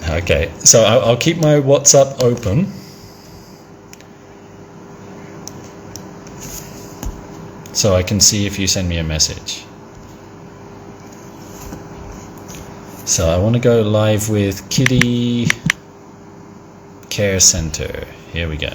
Okay, so I'll keep my WhatsApp open. So I can see if you send me a message. So I want to go live with Kitty Care Center. Here we go.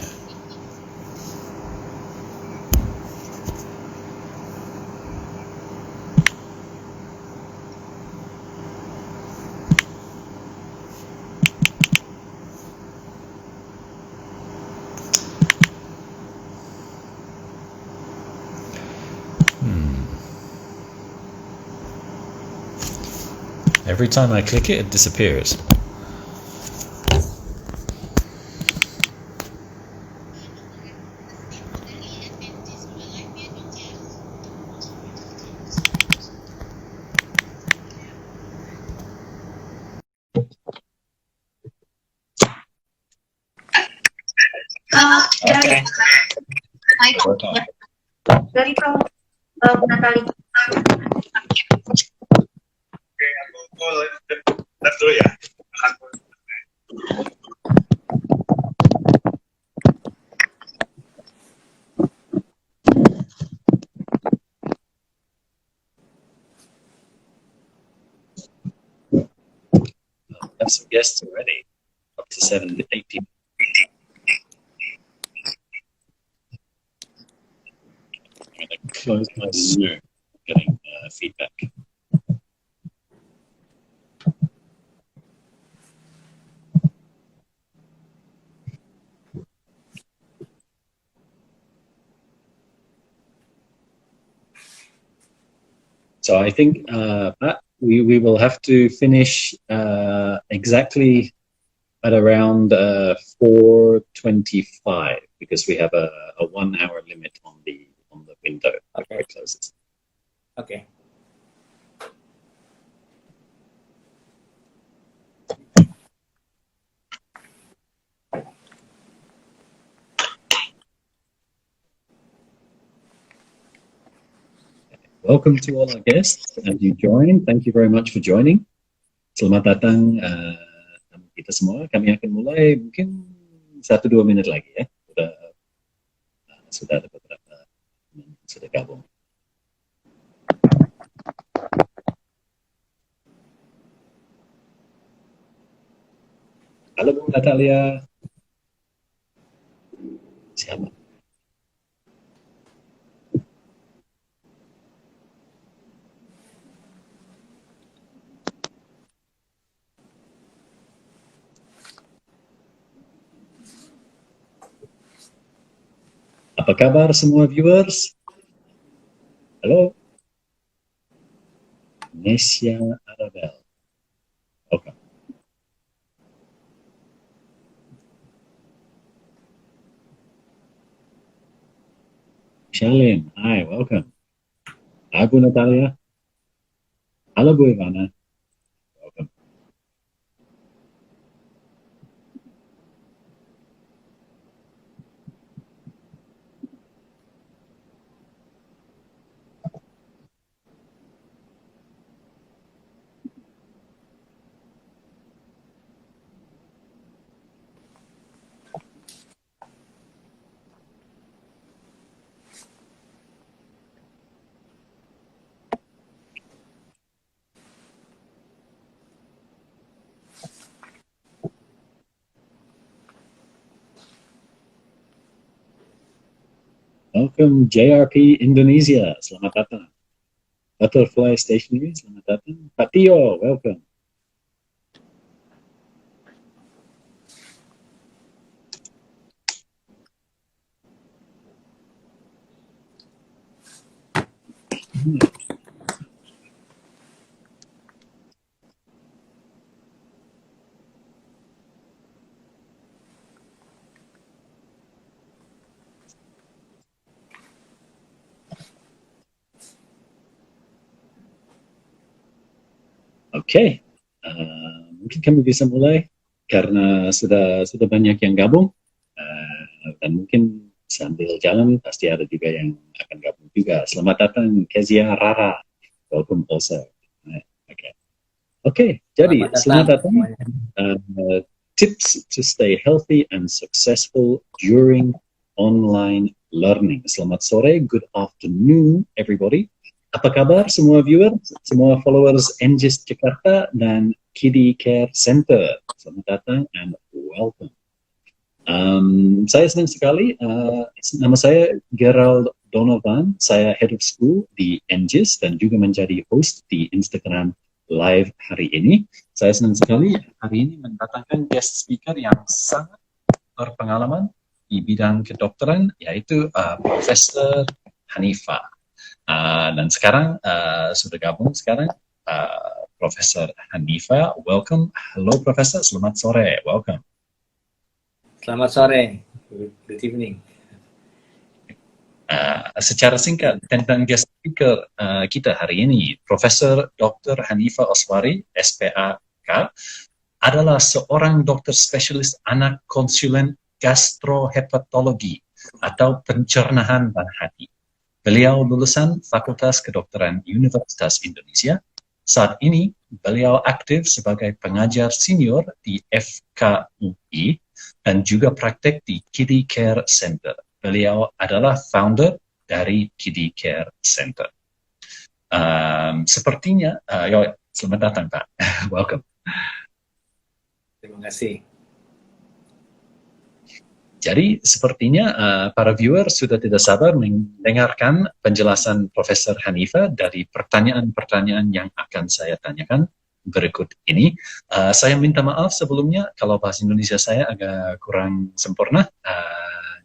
Every time I click it, it disappears. Okay. Dari kamu, Bu Natali. Oke, aku lihat dulu ya. I have some guests already, up to 7 to 8 people. I'm going to close my Zoom, getting feedback. So I think Pat, we will have to finish exactly at around 4:25 because we have a 1 hour limit on the window before it closes. Okay. Welcome to all our guests as you join. Thank you very much for joining. Selamat datang kita semua. Kami akan mulai mungkin 1-2 menit lagi ya. Sudah ada beberapa yang sudah gabung. Halo Bu Natalia. Siapa? Apa kabar semua viewers? Halo. Nesya Arabel. Welcome. Shalin, hi, welcome. Hi Bu Natalia. Halo Bu Ivana. Welcome. Welcome JRP Indonesia, selamat datang. Butterfly Stationery, selamat datang. Patio, welcome. Oke, mungkin kami bisa mulai karena sudah banyak yang gabung dan mungkin sambil jalan pasti ada juga yang akan gabung juga. Selamat datang Kezia Rara, welcome also. Oke, jadi selamat datang tips to stay healthy and successful during online learning. Selamat sore, good afternoon everybody. Apa kabar semua viewers, semua followers NGIS Jakarta dan Kiddie Care Center. Selamat datang and welcome. Saya senang sekali, nama saya Gerald Donovan, saya Head of School di NGIS dan juga menjadi host di Instagram Live hari ini. Saya senang sekali hari ini mendatangkan guest speaker yang sangat berpengalaman di bidang kedokteran, yaitu Profesor Hanifah. Dan sekarang sudah gabung sekarang Profesor Hanifah. Welcome. Halo Profesor, selamat sore. Welcome. Selamat sore. Good evening. Secara singkat tentang guest speaker kita hari ini, Profesor Dr. Hanifah Oswari, SPAK, adalah seorang dokter spesialis anak konsulen gastrohepatologi atau pencernaan dan hati. Beliau lulusan Fakultas Kedokteran Universitas Indonesia. Saat ini, beliau aktif sebagai pengajar senior di FKUI dan juga praktek di Kiddie Care Center. Beliau adalah founder dari Kiddie Care Center. Sepertinya, selamat datang Pak. Welcome. Terima kasih. Jadi sepertinya para viewer sudah tidak sabar mendengarkan penjelasan Profesor Hanifah dari pertanyaan-pertanyaan yang akan saya tanyakan berikut ini. Saya minta maaf sebelumnya kalau bahasa Indonesia saya agak kurang sempurna.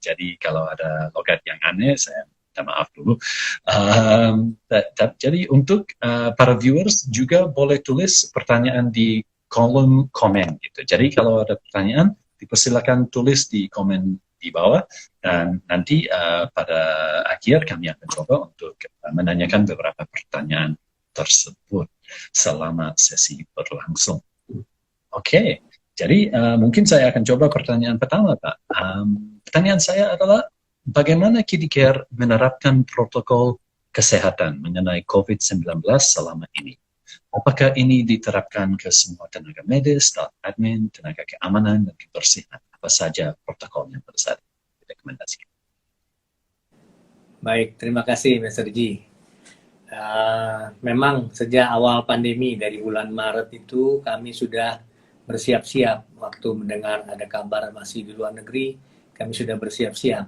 Jadi kalau ada logat yang aneh, saya minta maaf dulu. Jadi untuk para viewers juga boleh tulis pertanyaan di kolom komen gitu. Jadi kalau ada pertanyaan, dipersilakan tulis di komen di bawah dan nanti pada akhir kami akan coba untuk menanyakan beberapa pertanyaan tersebut selama sesi berlangsung. Oke, jadi mungkin saya akan coba pertanyaan pertama Pak. Pertanyaan saya adalah bagaimana Kiddie Care menerapkan protokol kesehatan mengenai COVID-19 selama ini? Apakah ini diterapkan ke semua tenaga medis, staf admin, tenaga keamanan, dan kebersihan? Apa saja protokolnya pada saat direkomendasikan? Baik, terima kasih Mr. G. Memang sejak awal pandemi dari bulan Maret itu kami sudah bersiap-siap. Waktu mendengar ada kabar masih di luar negeri, kami sudah bersiap-siap.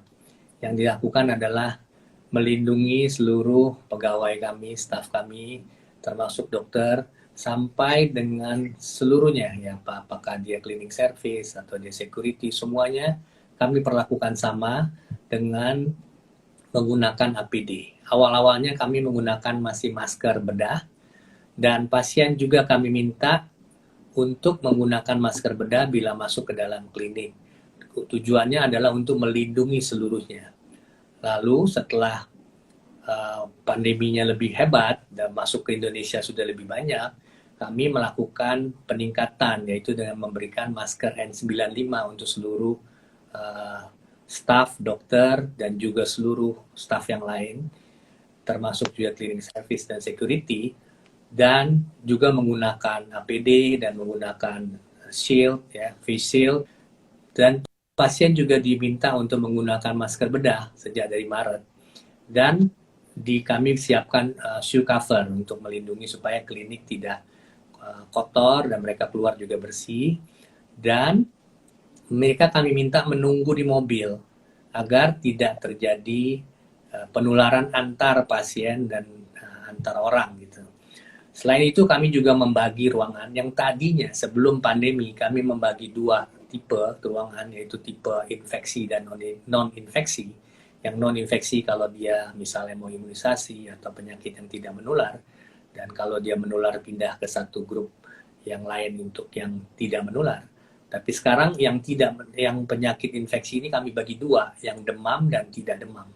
Yang dilakukan adalah melindungi seluruh pegawai kami, staf kami, termasuk dokter, sampai dengan seluruhnya, ya Pak, apakah dia cleaning service atau dia security, semuanya kami perlakukan sama dengan menggunakan APD. Awal-awalnya kami menggunakan masih masker bedah, dan pasien juga kami minta untuk menggunakan masker bedah bila masuk ke dalam klinik. Tujuannya adalah untuk melindungi seluruhnya. Lalu setelah pandeminya lebih hebat dan masuk ke Indonesia sudah lebih banyak, kami melakukan peningkatan, yaitu dengan memberikan masker N95 untuk seluruh staf dokter dan juga seluruh staf yang lain, termasuk juga cleaning service dan security, dan juga menggunakan APD dan menggunakan shield, ya, face shield, dan pasien juga diminta untuk menggunakan masker bedah sejak dari Maret, dan kami siapkan shoe cover untuk melindungi supaya klinik tidak kotor dan mereka keluar juga bersih. Dan mereka kami minta menunggu di mobil agar tidak terjadi penularan antar pasien dan antar orang gitu. Selain itu kami juga membagi ruangan yang tadinya sebelum pandemi kami membagi dua tipe ruangan, yaitu tipe infeksi dan non-infeksi. Yang non-infeksi kalau dia misalnya mau imunisasi atau penyakit yang tidak menular, dan kalau dia menular pindah ke satu grup yang lain untuk yang tidak menular. Tapi sekarang yang penyakit infeksi ini kami bagi dua, yang demam dan tidak demam.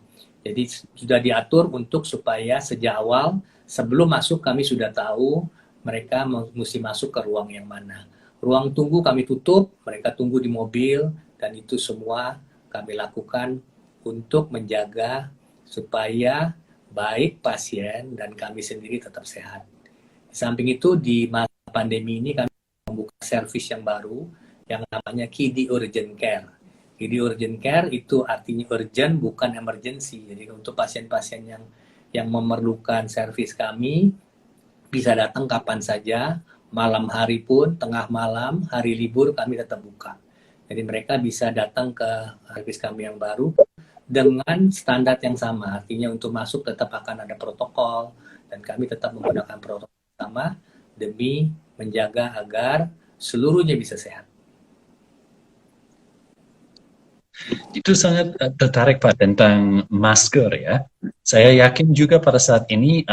Jadi sudah diatur untuk supaya sejak awal sebelum masuk kami sudah tahu mereka mesti masuk ke ruang yang mana. Ruang tunggu kami tutup, mereka tunggu di mobil, dan itu semua kami lakukan untuk menjaga supaya baik pasien dan kami sendiri tetap sehat. Di samping itu di masa pandemi ini kami membuka servis yang baru yang namanya KIDI Urgent Care. KIDI Urgent Care itu artinya urgent, bukan emergency. Jadi untuk pasien-pasien yang memerlukan servis kami bisa datang kapan saja, malam hari pun, tengah malam, hari libur kami tetap buka. Jadi mereka bisa datang ke servis kami yang baru dengan standar yang sama. Artinya untuk masuk tetap akan ada protokol dan kami tetap menggunakan protokol sama demi menjaga agar seluruhnya bisa sehat. Itu sangat tertarik Pak tentang masker ya. Saya yakin juga pada saat ini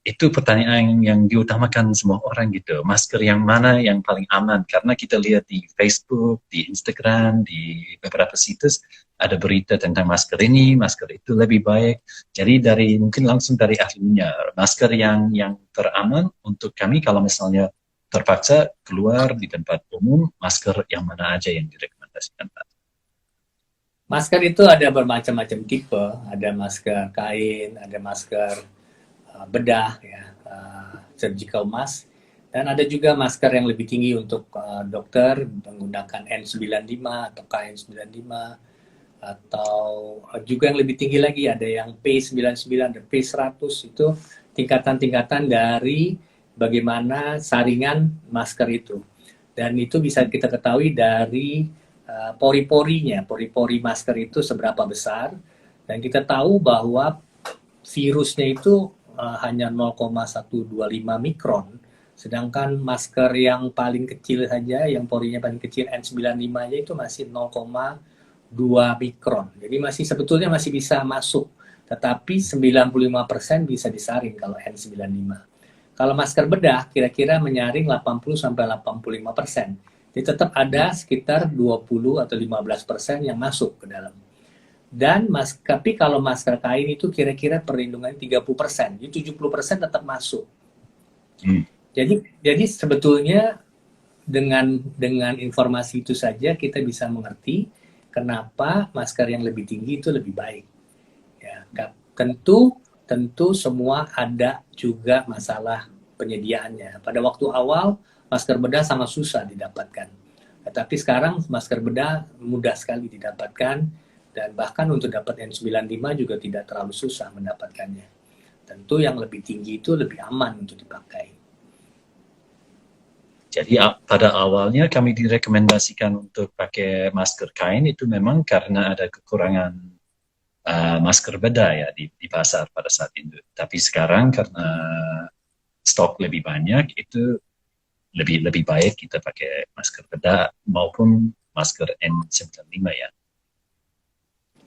itu pertanyaan yang diutamakan semua orang gitu. Masker yang mana yang paling aman? Karena kita lihat di Facebook, di Instagram, di beberapa situs ada berita tentang masker ini, masker itu lebih baik. Jadi mungkin langsung dari ahlinya, masker yang teraman untuk kami kalau misalnya terpaksa keluar di tempat umum, masker yang mana aja yang direkomendasikan Pak? Masker itu ada bermacam-macam tipe, ada masker kain, ada masker bedah, ya, surgical mask, dan ada juga masker yang lebih tinggi untuk dokter menggunakan N95 atau KN95, atau juga yang lebih tinggi lagi ada yang P99, ada P100, itu tingkatan-tingkatan dari bagaimana saringan masker itu. Dan itu bisa kita ketahui dari pori-porinya, pori-pori masker itu seberapa besar, dan kita tahu bahwa virusnya itu hanya 0,125 mikron, sedangkan masker yang paling kecil saja, yang porinya paling kecil N95-nya itu masih 0,2 mikron. Jadi sebetulnya masih bisa masuk, tetapi 95% bisa disaring kalau N95. Kalau masker bedah kira-kira menyaring 80-85%. Jadi tetap ada sekitar 20 atau 15% yang masuk ke dalam. Dan tapi kalau masker kain itu kira-kira perlindungan 30%, jadi 70% tetap masuk. Jadi sebetulnya dengan informasi itu saja kita bisa mengerti kenapa masker yang lebih tinggi itu lebih baik. Ya, tentu semua ada juga masalah penyediaannya. Pada waktu awal masker bedah sangat susah didapatkan. Tetapi sekarang masker bedah mudah sekali didapatkan. Dan bahkan untuk dapat N95 juga tidak terlalu susah mendapatkannya. Tentu yang lebih tinggi itu lebih aman untuk dipakai. Jadi pada awalnya kami direkomendasikan untuk pakai masker kain itu memang karena ada kekurangan masker bedah ya di pasar pada saat itu. Tapi sekarang karena stok lebih banyak itu lebih baik kita pakai masker bedah maupun masker N95 ya.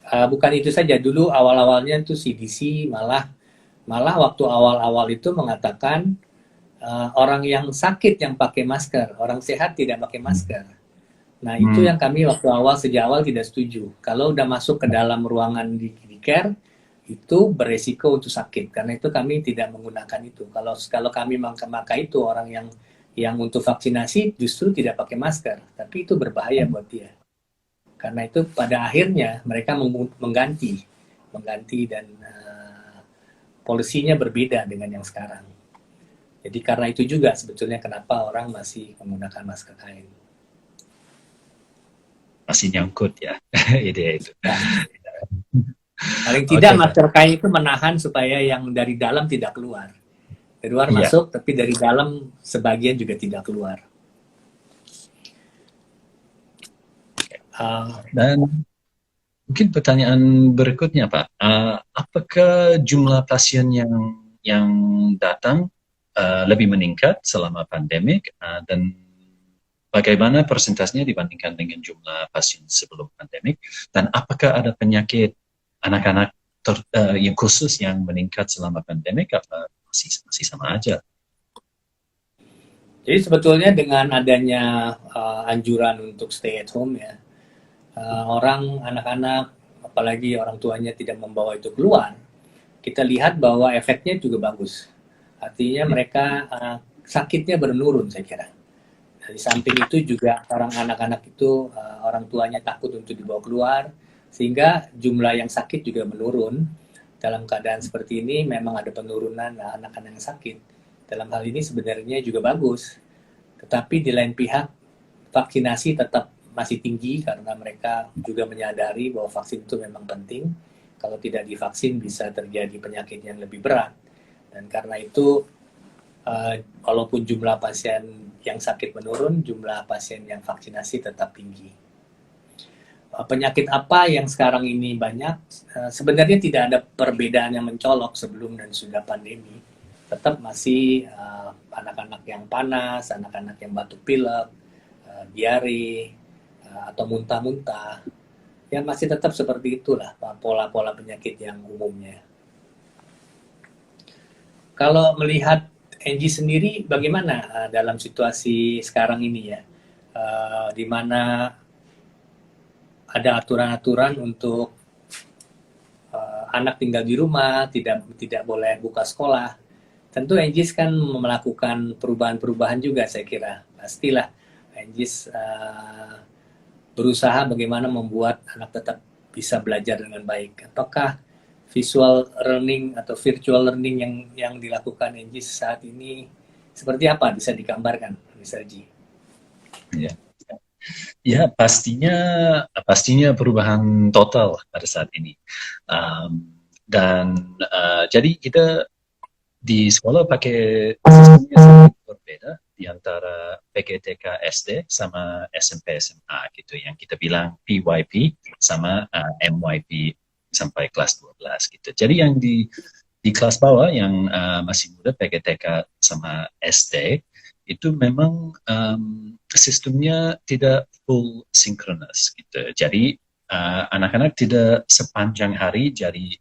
Bukan itu saja, dulu awal-awalnya itu CDC malah waktu awal-awal itu mengatakan orang yang sakit yang pakai masker, orang sehat tidak pakai masker. Nah itu yang kami waktu awal sejak awal tidak setuju. Kalau udah masuk ke dalam ruangan di care itu beresiko untuk sakit, karena itu kami tidak menggunakan itu. Kalau kami memakai itu orang yang untuk vaksinasi justru tidak pakai masker, tapi itu berbahaya buat dia. Karena itu pada akhirnya mereka mengganti dan polisinya berbeda dengan yang sekarang. Jadi karena itu juga sebetulnya kenapa orang masih menggunakan masker kain. Masih nyangkut ya ide itu. Ya. Paling tidak masker kain itu menahan supaya yang dari dalam tidak keluar. Dari luar masuk, tapi dari dalam sebagian juga tidak keluar. Dan mungkin pertanyaan berikutnya Pak, apakah jumlah pasien yang datang lebih meningkat selama pandemik dan bagaimana persentasenya dibandingkan dengan jumlah pasien sebelum pandemik, dan apakah ada penyakit anak-anak yang khusus yang meningkat selama pandemik atau masih sama aja? Jadi sebetulnya dengan adanya anjuran untuk stay at home ya, anak-anak, apalagi orang tuanya tidak membawa itu keluar, kita lihat bahwa efeknya juga bagus. Artinya mereka sakitnya menurun saya kira. Di samping itu juga orang anak-anak itu orang tuanya takut untuk dibawa keluar, sehingga jumlah yang sakit juga menurun. Dalam keadaan seperti ini memang ada penurunan anak-anak yang sakit. Dalam hal ini sebenarnya juga bagus. Tetapi di lain pihak, vaksinasi tetap masih tinggi karena mereka juga menyadari bahwa vaksin itu memang penting. Kalau tidak divaksin bisa terjadi penyakit yang lebih berat. Dan karena itu, walaupun jumlah pasien yang sakit menurun, jumlah pasien yang vaksinasi tetap tinggi. Penyakit apa yang sekarang ini banyak? Sebenarnya tidak ada perbedaan yang mencolok sebelum dan sudah pandemi. Tetap masih anak-anak yang panas, anak-anak yang batuk pilek, diare, atau muntah-muntah. Ya masih tetap seperti itulah pola-pola penyakit yang umumnya. Kalau melihat Angie sendiri, bagaimana dalam situasi sekarang ini ya, di mana ada aturan-aturan untuk anak tinggal di rumah, tidak boleh buka sekolah. Tentu Angie kan melakukan perubahan-perubahan juga, saya kira. Pastilah Angie berusaha bagaimana membuat anak tetap bisa belajar dengan baik. Apakah visual learning atau virtual learning yang dilakukan Angie saat ini seperti apa, bisa digambarkan, Mr. G? Ya. Ya, pastinya perubahan total pada saat ini. Jadi kita di sekolah pakai sistemnya sedikit berbeda di antara PGTK SD sama SMP SMA gitu, yang kita bilang PYP sama MYP sampai kelas 12 gitu. Jadi yang di kelas bawah yang masih muda, PGTK sama SD, itu memang sistemnya tidak full synchronous gitu. Jadi anak-anak tidak sepanjang hari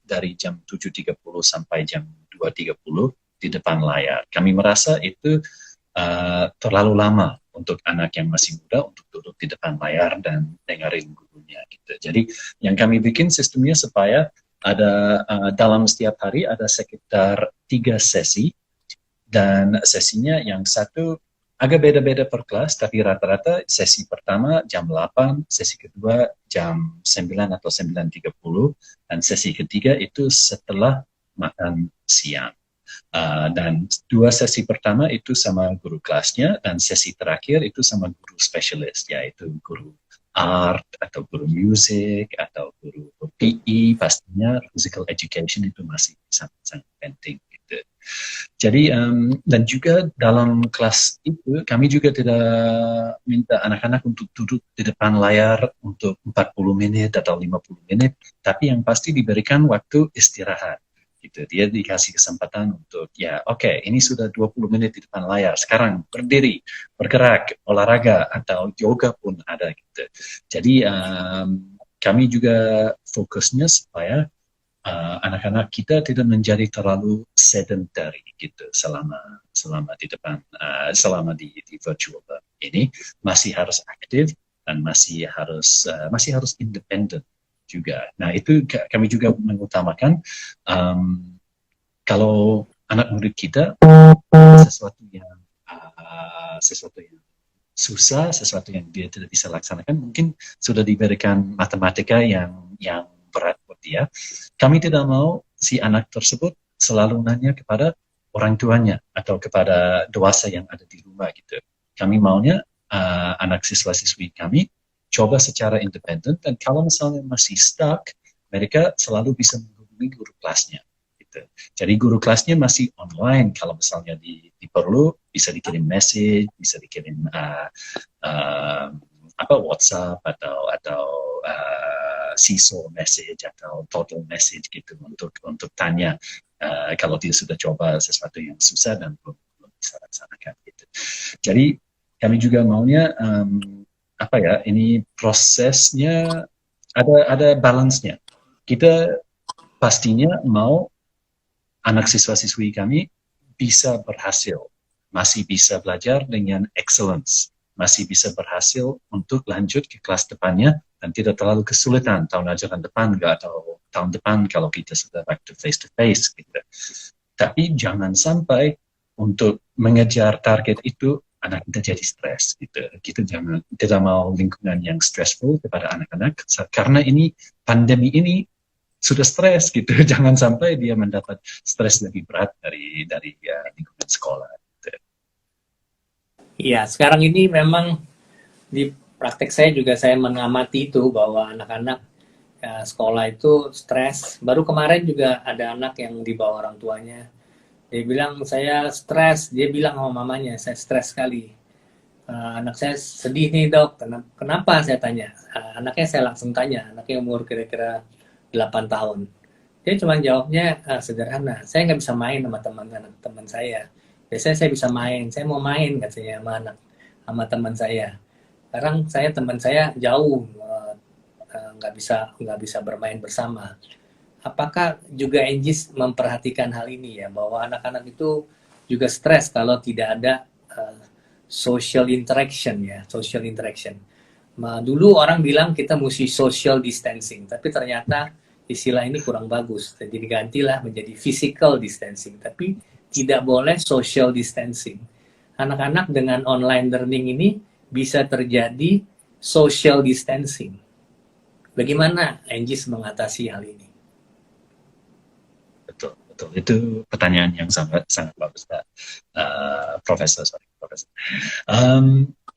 dari jam 7.30 sampai jam 2.30 di depan layar. Kami merasa itu terlalu lama untuk anak yang masih muda untuk duduk di depan layar dan dengerin gurunya gitu. Jadi yang kami bikin sistemnya supaya ada dalam setiap hari ada sekitar 3 sesi, dan sesinya yang satu agak beda-beda per kelas, tapi rata-rata sesi pertama jam 8, sesi kedua jam 9 atau 9.30, dan sesi ketiga itu setelah makan siang. Dan 2 sesi pertama itu sama guru kelasnya, dan sesi terakhir itu sama guru spesialis, yaitu guru art atau guru musik atau guru PE. Pastinya physical education itu masih sangat-sangat penting gitu. Jadi dan juga dalam kelas itu kami juga tidak minta anak-anak untuk duduk di depan layar untuk 40 menit atau 50 menit, tapi yang pasti diberikan waktu istirahat gitu. Dia dikasih kesempatan untuk ini sudah 20 menit di depan layar, sekarang berdiri, bergerak, olahraga atau yoga pun ada gitu. Jadi kami juga fokusnya supaya anak-anak kita tidak menjadi terlalu sedentary gitu selama di depan, selama di virtual ini, masih harus aktif dan masih harus independen juga. Nah itu kami juga mengutamakan kalau anak murid kita sesuatu yang susah, sesuatu yang dia tidak bisa laksanakan, mungkin sudah diberikan matematika yang berat buat dia. Kami tidak mau si anak tersebut selalu nanya kepada orang tuanya atau kepada dewasa yang ada di rumah gitu. Kami maunya anak siswa-siswi kami coba secara independen, dan kalau misalnya masih stuck, mereka selalu bisa menghubungi guru kelasnya gitu. Jadi guru kelasnya masih online, kalau misalnya diperlu bisa dikirim message, bisa dikirim WhatsApp atau seesaw message atau total message gitu untuk tanya kalau dia sudah coba sesuatu yang susah dan belum bisa laksanakan gitu. Jadi kami juga maunya ini prosesnya ada balance-nya. Kita pastinya mau anak siswa-siswi kami bisa berhasil, masih bisa belajar dengan excellence, masih bisa berhasil untuk lanjut ke kelas depannya dan tidak terlalu kesulitan tahun ajaran depan atau tahun depan kalau kita sudah back to face gitu. Tapi jangan sampai untuk mengejar target itu anak kita jadi stres gitu. Kita tidak mau lingkungan yang stressful kepada anak-anak, karena ini pandemi ini sudah stres gitu. Jangan sampai dia mendapat stres lebih berat dari lingkungan sekolah. Gitu. Iya, sekarang ini memang di praktek saya juga saya mengamati itu bahwa anak-anak sekolah itu stres. Baru kemarin juga ada anak yang dibawa orang tuanya. Dia bilang saya stres. Dia bilang sama mamanya saya stres sekali. Anak saya sedih nih dok. Kenapa saya tanya? Anaknya saya langsung tanya. Anaknya umur kira-kira 8 tahun. Dia cuma jawabnya sederhana. Saya nggak bisa main sama teman saya. Biasanya saya bisa main. Saya mau main katanya sama teman saya. Sekarang teman saya jauh, nggak bisa bermain bersama. Apakah juga Enjis memperhatikan hal ini ya, bahwa anak-anak itu juga stres kalau tidak ada social interaction ya, social interaction. Dulu orang bilang kita mesti social distancing, tapi ternyata istilah ini kurang bagus. Jadi digantilah menjadi physical distancing, tapi tidak boleh social distancing. Anak-anak dengan online learning ini bisa terjadi social distancing. Bagaimana Enjis mengatasi hal ini? Betul, betul. Itu pertanyaan yang sangat sangat bagus, Pak. Profesor.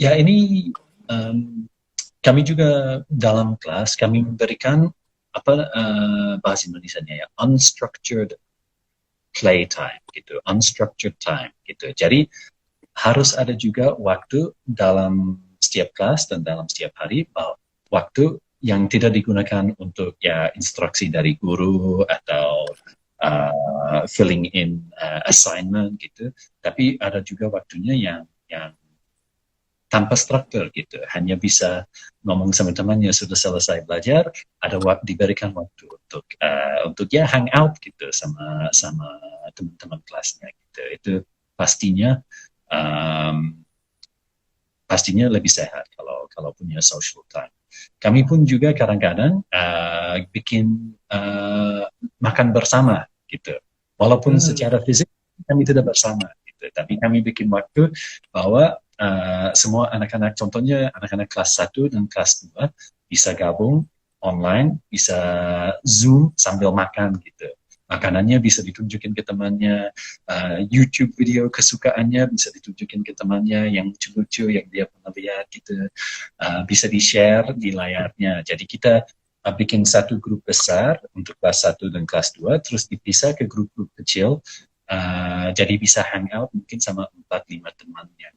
Ya ini kami juga dalam kelas kami memberikan bahasa Indonesianya ya, unstructured playtime gitu, unstructured time gitu. Jadi harus ada juga waktu dalam setiap kelas dan dalam setiap hari, waktu yang tidak digunakan untuk ya instruksi dari guru atau filling in assignment gitu, tapi ada juga waktunya yang tanpa struktur gitu, hanya bisa ngomong sama temannya sudah selesai belajar, ada diberikan waktu untuk ya hangout gitu sama teman-teman kelasnya gitu. Itu pastinya lebih sehat kalau punya social time. Kami pun juga kadang-kadang bikin makan bersama gitu, walaupun secara fisik kami tidak bersama gitu, tapi kami bikin waktu bahwa semua anak-anak, contohnya anak-anak kelas 1 dan kelas 2 bisa gabung online, bisa Zoom sambil makan gitu. Makanannya bisa ditunjukin ke temannya, YouTube video kesukaannya bisa ditunjukin ke temannya yang lucu-lucu yang dia pernah lihat gitu, bisa di-share di layarnya. Jadi kita bikin satu grup besar untuk kelas 1 dan kelas 2, terus dipisah ke grup-grup kecil, jadi bisa hangout mungkin sama 4-5 teman yang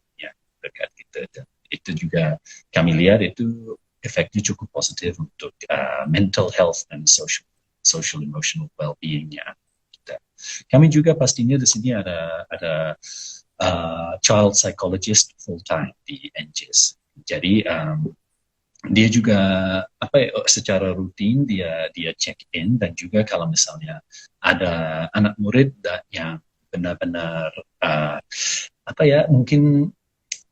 dekat gitu. Dan itu juga kami lihat itu efeknya cukup positif untuk mental health dan social emotional well-being-nya. Kami juga pastinya di sini ada child psychologist full time di Enjis. Jadi dia juga secara rutin dia check in, dan juga kalau misalnya ada anak murid yang benar-benar mungkin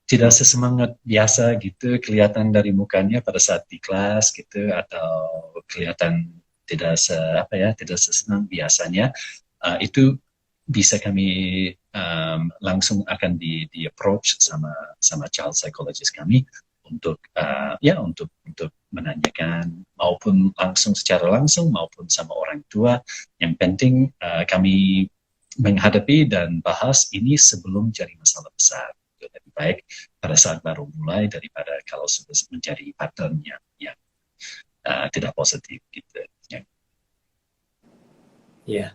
tidak sesemangat biasa gitu kelihatan dari mukanya pada saat di kelas gitu, atau kelihatan tidak sesenang biasanya, itu bisa kami langsung akan di approach sama child psychologist kami untuk untuk menanyakan, maupun secara langsung maupun sama orang tua. Yang penting kami menghadapi dan bahas ini sebelum jadi masalah besar. Lebih baik pada saat baru mulai daripada kalau sudah menjadi pattern yang tidak positif gitu. Ya,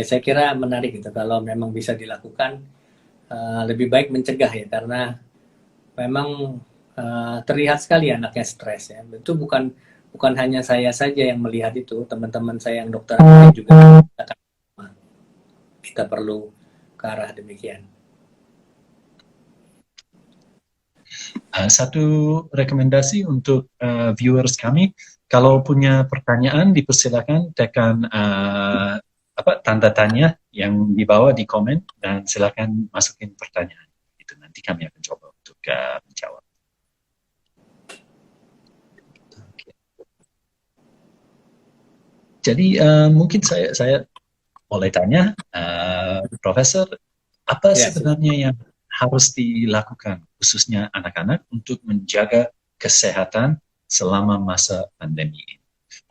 saya kira menarik gitu kalau memang bisa dilakukan. Lebih baik mencegah ya, karena memang terlihat sekali anaknya stres ya. Itu bukan hanya saya saja yang melihat itu, teman-teman saya yang dokter juga kita perlu ke arah demikian. Satu rekomendasi untuk viewers kami, kalau punya pertanyaan dipersilakan tekan tanda tanya yang di bawah di komen, dan silakan masukin pertanyaan. Itu nanti kami akan coba untuk menjawab. Okay. Jadi mungkin saya boleh tanya, Profesor, apa sebenarnya yang harus dilakukan khususnya anak-anak untuk menjaga kesehatan selama masa pandemi ini?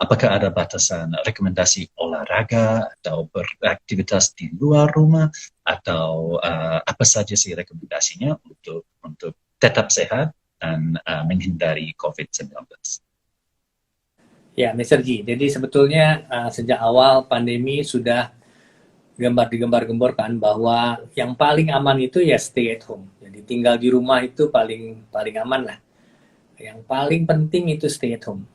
Apakah ada batasan rekomendasi olahraga atau beraktivitas di luar rumah, atau apa saja sih rekomendasinya untuk tetap sehat dan menghindari COVID-19. Ya, Mr. G. Jadi sebetulnya sejak awal pandemi sudah digembar-gemborkan bahwa yang paling aman itu ya stay at home. Jadi tinggal di rumah itu paling aman lah. Yang paling penting itu stay at home.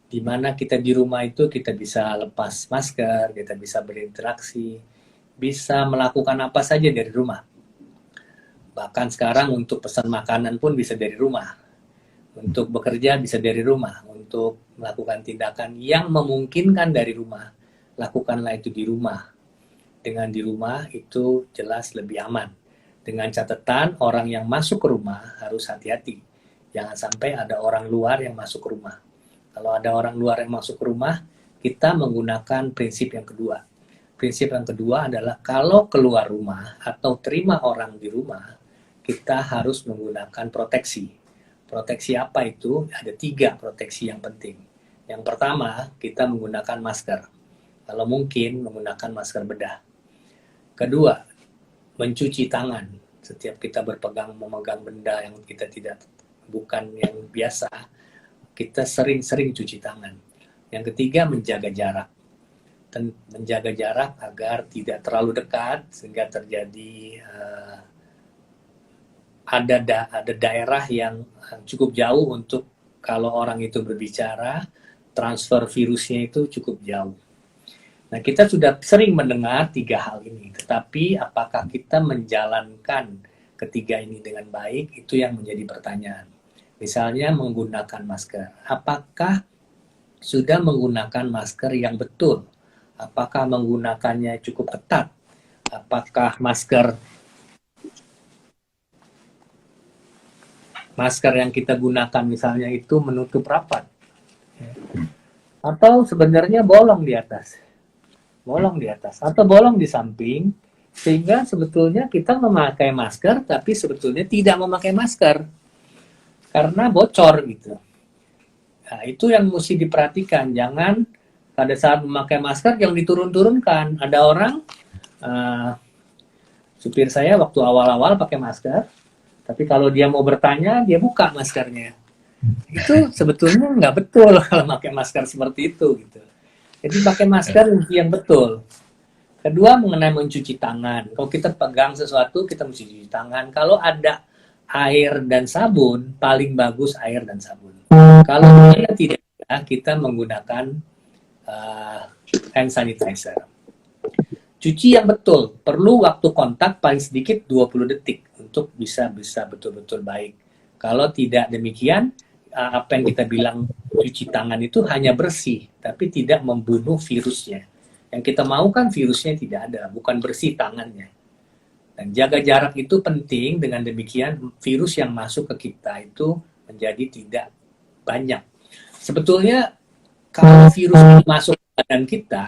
Di mana kita di rumah itu kita bisa lepas masker, kita bisa berinteraksi, bisa melakukan apa saja dari rumah. Bahkan sekarang untuk pesan makanan pun bisa dari rumah. Untuk bekerja bisa dari rumah. Untuk melakukan tindakan yang memungkinkan dari rumah, lakukanlah itu di rumah. Dengan di rumah itu jelas lebih aman. Dengan catatan orang yang masuk ke rumah harus hati-hati. Jangan sampai ada orang luar yang masuk ke rumah. Kalau ada orang luar yang masuk ke rumah, kita menggunakan prinsip yang kedua. Prinsip yang kedua adalah kalau keluar rumah atau terima orang di rumah, kita harus menggunakan proteksi. Proteksi apa itu? Ada 3 proteksi yang penting. Yang pertama, kita menggunakan masker. Kalau mungkin, menggunakan masker bedah. Kedua, mencuci tangan. Setiap kita memegang benda yang kita bukan yang biasa, kita sering-sering cuci tangan. Yang ketiga, menjaga jarak. Menjaga jarak agar tidak terlalu dekat, sehingga terjadi ada daerah yang cukup jauh untuk kalau orang itu berbicara, transfer virusnya itu cukup jauh. Nah, kita sudah sering mendengar 3 hal ini, tetapi apakah kita menjalankan ketiga ini dengan baik, itu yang menjadi pertanyaan. Misalnya menggunakan masker. Apakah sudah menggunakan masker yang betul? Apakah menggunakannya cukup ketat? Apakah masker yang kita gunakan misalnya itu menutup rapat? Atau sebenarnya bolong di atas, atau bolong di samping, sehingga sebetulnya kita memakai masker tapi sebetulnya tidak memakai masker karena bocor gitu. Nah, itu yang mesti diperhatikan. Jangan pada saat memakai masker yang diturun-turunkan. Ada orang supir saya waktu awal-awal pakai masker, tapi kalau dia mau bertanya dia buka maskernya. Itu sebetulnya nggak betul kalau pakai masker seperti itu gitu. Jadi pakai masker yang betul. Kedua, mengenai mencuci tangan. Kalau kita pegang sesuatu, kita mesti cuci tangan. Kalau ada air dan sabun, paling bagus air dan sabun. Kalau tidak ada, kita menggunakan hand sanitizer. Cuci yang betul. Perlu waktu kontak paling sedikit 20 detik untuk bisa betul-betul baik. Kalau tidak demikian, apa yang kita bilang cuci tangan itu hanya bersih, tapi tidak membunuh virusnya. Yang kita mau kan virusnya tidak ada, bukan bersih tangannya. Dan jaga jarak itu penting, dengan demikian virus yang masuk ke kita itu menjadi tidak banyak. Sebetulnya kalau virus ini masuk ke badan kita,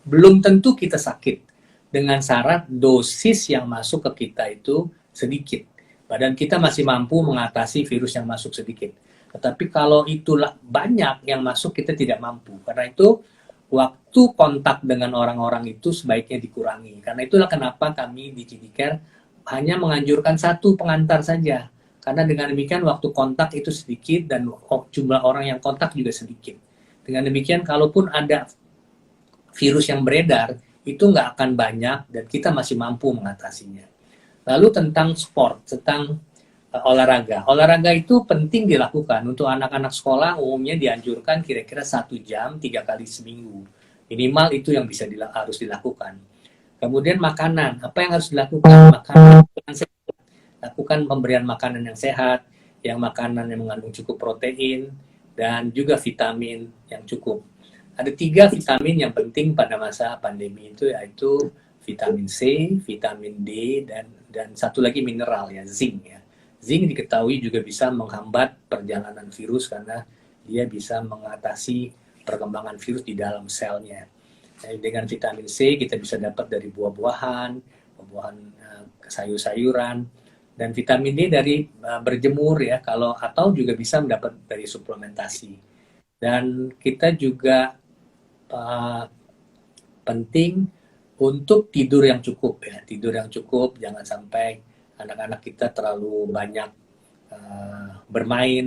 belum tentu kita sakit. Dengan syarat dosis yang masuk ke kita itu sedikit. Badan kita masih mampu mengatasi virus yang masuk sedikit. Tetapi kalau itulah banyak yang masuk, kita tidak mampu. Karena itu, waktu kontak dengan orang-orang itu sebaiknya dikurangi. Karena itulah kenapa kami di Cidicare hanya menganjurkan 1 pengantar saja. Karena dengan demikian waktu kontak itu sedikit dan jumlah orang yang kontak juga sedikit. Dengan demikian, kalaupun ada virus yang beredar, itu nggak akan banyak dan kita masih mampu mengatasinya. Lalu tentang sport, tentang olahraga. Olahraga itu penting dilakukan. Untuk anak-anak sekolah umumnya dianjurkan kira-kira 1 jam 3 kali seminggu. Minimal itu yang harus dilakukan. Kemudian makanan. Apa yang harus dilakukan? Makanan yang sehat. Lakukan pemberian makanan yang sehat, yang makanan yang mengandung cukup protein, dan juga vitamin yang cukup. Ada 3 vitamin yang penting pada masa pandemi itu, yaitu vitamin C, vitamin D, dan satu lagi mineral ya, zinc ya. Zinc diketahui juga bisa menghambat perjalanan virus karena dia bisa mengatasi perkembangan virus di dalam selnya. Jadi dengan vitamin C kita bisa dapat dari buah-buahan, sayur-sayuran, dan vitamin D dari berjemur ya, atau juga bisa mendapat dari suplementasi. Dan kita juga penting untuk tidur yang cukup ya. Tidur yang cukup, jangan sampai anak-anak kita terlalu banyak bermain,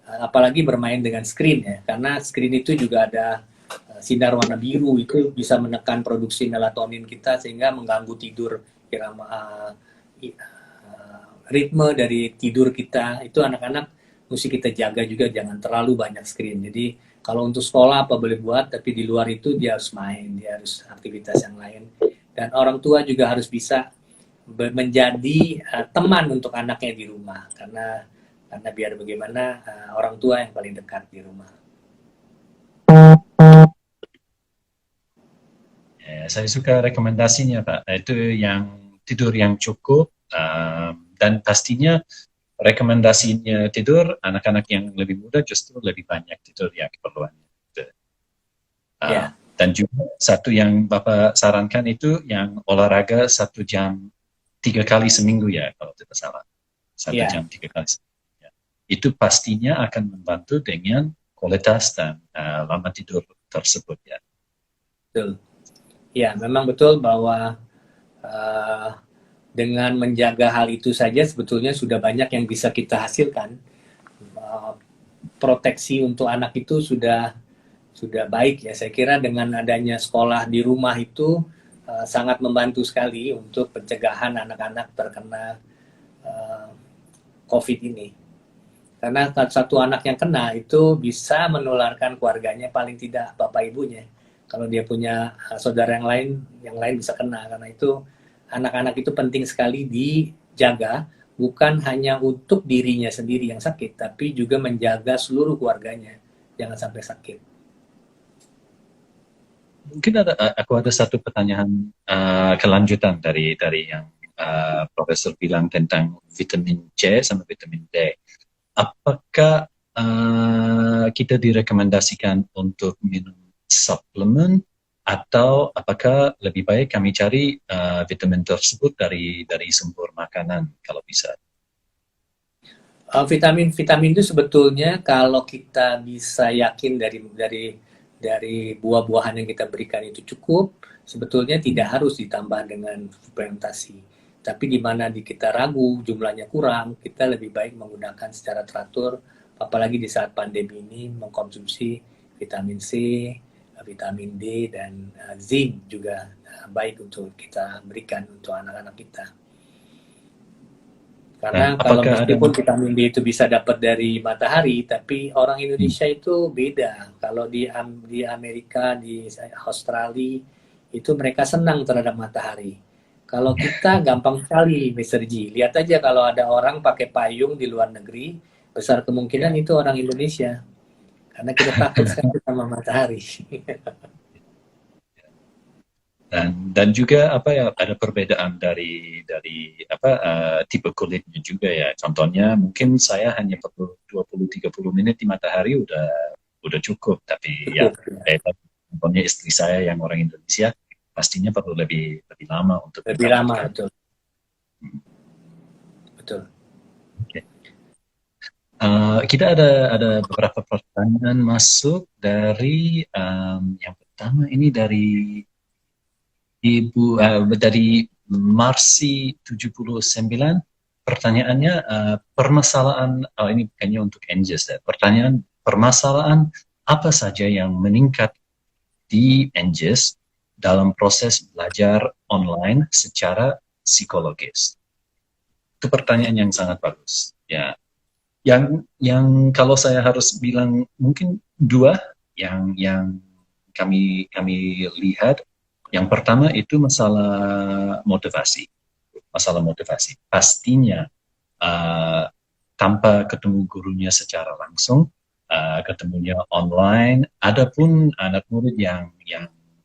apalagi bermain dengan screen ya, karena screen itu juga ada sinar warna biru, itu bisa menekan produksi melatonin kita sehingga mengganggu tidur, ritme dari tidur kita. Itu anak-anak mesti kita jaga juga, jangan terlalu banyak screen. Jadi kalau untuk sekolah apa boleh buat, tapi di luar itu dia harus main, dia harus aktivitas yang lain. Dan orang tua juga harus bisa menjadi teman untuk anaknya di rumah, karena biar bagaimana orang tua yang paling dekat di rumah. Ya, saya suka rekomendasinya Pak, itu yang tidur yang cukup, dan pastinya rekomendasinya tidur anak-anak yang lebih muda justru lebih banyak tidur ya keperluannya. Ya. Dan juga satu yang Bapak sarankan itu yang olahraga 1 jam 3 kali seminggu ya kalau tidak salah. 1 jam 3 kali seminggu. Ya. Itu pastinya akan membantu dengan kualitas dan lama tidur tersebut ya. Betul. Ya, memang betul bahwa dengan menjaga hal itu saja sebetulnya sudah banyak yang bisa kita hasilkan. Proteksi untuk anak itu sudah baik ya. Saya kira dengan adanya sekolah di rumah itu sangat membantu sekali untuk pencegahan anak-anak terkena COVID ini. Karena satu anak yang kena itu bisa menularkan keluarganya, paling tidak bapak ibunya. Kalau dia punya saudara yang lain bisa kena. Karena itu anak-anak itu penting sekali dijaga, bukan hanya untuk dirinya sendiri yang sakit, tapi juga menjaga seluruh keluarganya jangan sampai sakit. Mungkin aku ada satu pertanyaan kelanjutan dari yang Profesor bilang tentang vitamin C sama vitamin D. Apakah kita direkomendasikan untuk minum suplemen atau apakah lebih baik kami cari vitamin tersebut dari sumber makanan kalau bisa? Vitamin itu sebetulnya kalau kita bisa yakin dari buah-buahan yang kita berikan itu cukup, sebetulnya tidak harus ditambah dengan suplementasi. Tapi di mana kita ragu jumlahnya kurang, kita lebih baik menggunakan secara teratur, apalagi di saat pandemi ini mengkonsumsi vitamin C, vitamin D, dan zinc juga baik untuk kita berikan untuk anak-anak kita. Karena kalau meskipun vitamin D itu bisa dapat dari matahari, tapi orang Indonesia itu beda. Kalau di Amerika, di Australia, itu mereka senang terhadap matahari. Kalau kita gampang sekali, Mr. G. Lihat aja kalau ada orang pakai payung di luar negeri, besar kemungkinan itu orang Indonesia. Karena kita takut sekali sama matahari. Dan juga ada perbedaan dari tipe kulitnya juga ya. Contohnya mungkin saya hanya perlu 20-30 menit di matahari udah cukup, tapi contohnya istri saya yang orang Indonesia pastinya perlu lebih lama untuk lebih lama, betul. Betul. Okay. Kita ada beberapa pertanyaan masuk dari yang pertama ini dari Ibu dari Marsi 79. Pertanyaannya permasalahan ini kayaknya untuk NGES ya. Permasalahan apa saja yang meningkat di NGES dalam proses belajar online secara psikologis? Itu pertanyaan yang sangat bagus ya. Yang kalau saya harus bilang mungkin 2 yang kami lihat. Yang pertama itu masalah motivasi. Pastinya tanpa ketemu gurunya secara langsung, ketemunya online. Adapun anak murid yang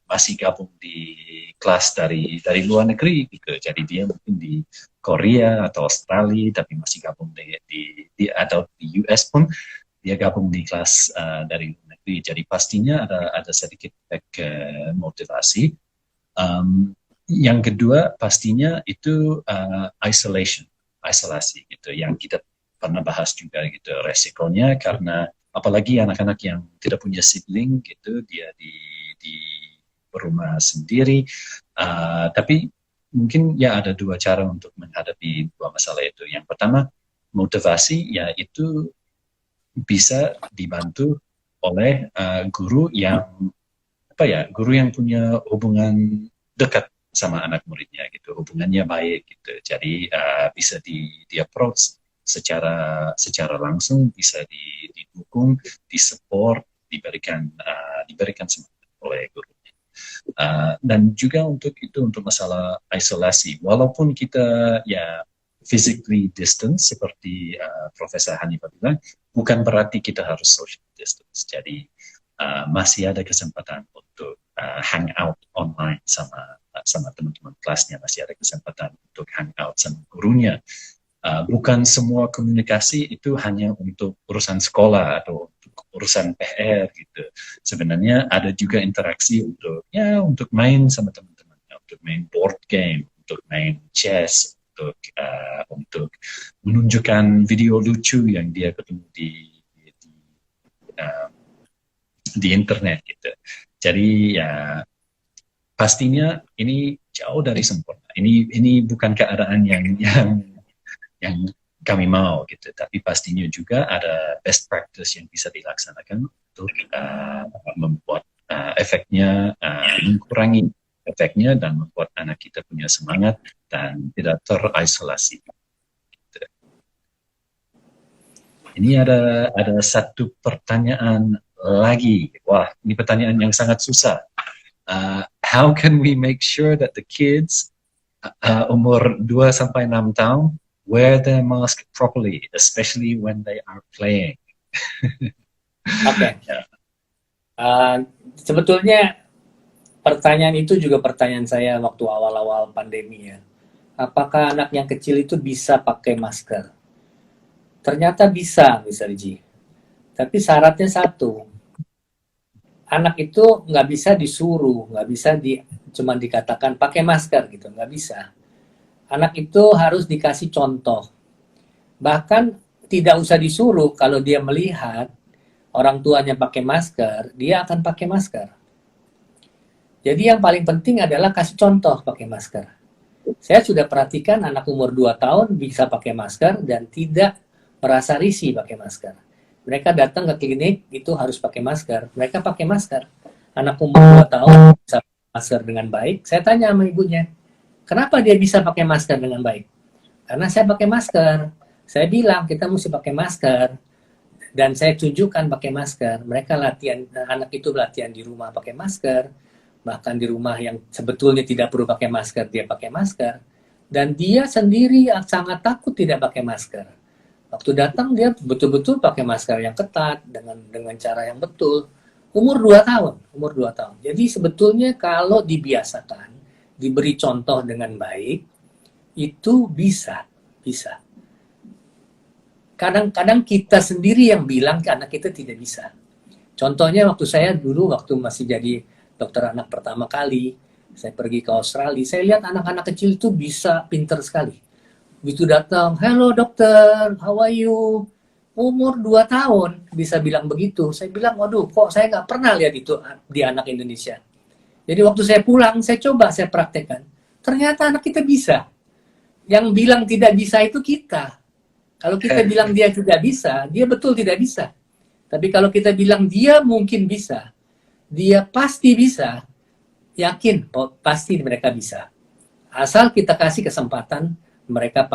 masih gabung di kelas dari luar negeri, gitu. Jadi dia mungkin di Korea atau Australia, tapi masih gabung atau di US pun dia gabung di kelas dari luar negeri. Jadi pastinya ada sedikit motivasi. Yang kedua pastinya itu isolasi gitu, yang kita pernah bahas juga gitu, resikonya karena apalagi anak-anak yang tidak punya sibling gitu, dia di rumah sendiri, tapi mungkin ya ada dua cara untuk menghadapi dua masalah itu. Yang pertama, motivasi ya itu bisa dibantu oleh guru yang guru yang punya hubungan dekat sama anak muridnya gitu, hubungannya baik gitu. Jadi bisa di approach secara langsung, bisa didukung, disupport, diberikan semangat oleh guru. Dan juga untuk masalah isolasi, walaupun kita ya physically distance seperti Profesor Hanifah bilang, bukan berarti kita harus social distance. Jadi masih ada kesempatan untuk hangout online sama teman-teman kelasnya, masih ada kesempatan untuk hangout sama gurunya. Bukan semua komunikasi itu hanya untuk urusan sekolah atau untuk urusan PR gitu. Sebenarnya ada juga interaksi untuk main sama teman-temannya, untuk main board game, untuk main chess, untuk menunjukkan video lucu yang dia ketemu di internet gitu. Jadi ya pastinya ini jauh dari sempurna. Ini bukan keadaan yang kami mau gitu, tapi pastinya juga ada best practice yang bisa dilaksanakan untuk membuat efeknya mengurangi efeknya dan membuat anak kita punya semangat dan tidak terisolasi. Gitu. Ini ada satu pertanyaan lagi. Wah, ini pertanyaan yang sangat susah. How can we make sure that the kids umur 2 sampai 6 tahun wear their mask properly, especially when they are playing? Oke. Sebetulnya pertanyaan itu juga pertanyaan saya waktu awal-awal pandemi ya. Apakah anak yang kecil itu bisa pakai masker? Ternyata bisa, Mr. Ji. Tapi syaratnya satu. Anak itu nggak bisa disuruh, nggak bisa cuma dikatakan pakai masker gitu, nggak bisa. Anak itu harus dikasih contoh. Bahkan tidak usah disuruh, kalau dia melihat orang tuanya pakai masker, dia akan pakai masker. Jadi yang paling penting adalah kasih contoh pakai masker. Saya sudah perhatikan anak umur 2 tahun bisa pakai masker dan tidak merasa risih pakai masker. Mereka datang ke klinik itu harus pakai masker. Mereka pakai masker. Anak umur 2 tahun bisa pakai masker dengan baik. Saya tanya sama ibunya, kenapa dia bisa pakai masker dengan baik? Karena saya pakai masker. Saya bilang kita mesti pakai masker. Dan saya tunjukkan pakai masker. Mereka latihan, anak itu latihan di rumah pakai masker. Bahkan di rumah yang sebetulnya tidak perlu pakai masker, dia pakai masker. Dan dia sendiri sangat takut tidak pakai masker. Waktu datang dia betul-betul pakai masker yang ketat dengan cara yang betul. Umur 2 tahun. Jadi sebetulnya kalau dibiasakan, diberi contoh dengan baik, itu bisa. Kadang-kadang kita sendiri yang bilang ke anak kita tidak bisa. Contohnya waktu saya dulu waktu masih jadi dokter anak pertama kali, saya pergi ke Australia, saya lihat anak-anak kecil itu bisa pinter sekali. Begitu datang, hello dokter, how are you? Umur 2 tahun bisa bilang begitu. Saya bilang, waduh kok saya nggak pernah lihat itu di anak Indonesia. Jadi waktu saya pulang, saya praktekkan. Ternyata anak kita bisa. Yang bilang tidak bisa itu kita. Kalau kita bilang dia tidak bisa, dia betul tidak bisa. Tapi kalau kita bilang dia mungkin bisa, dia pasti bisa, yakin pasti mereka bisa. Asal kita kasih kesempatan mereka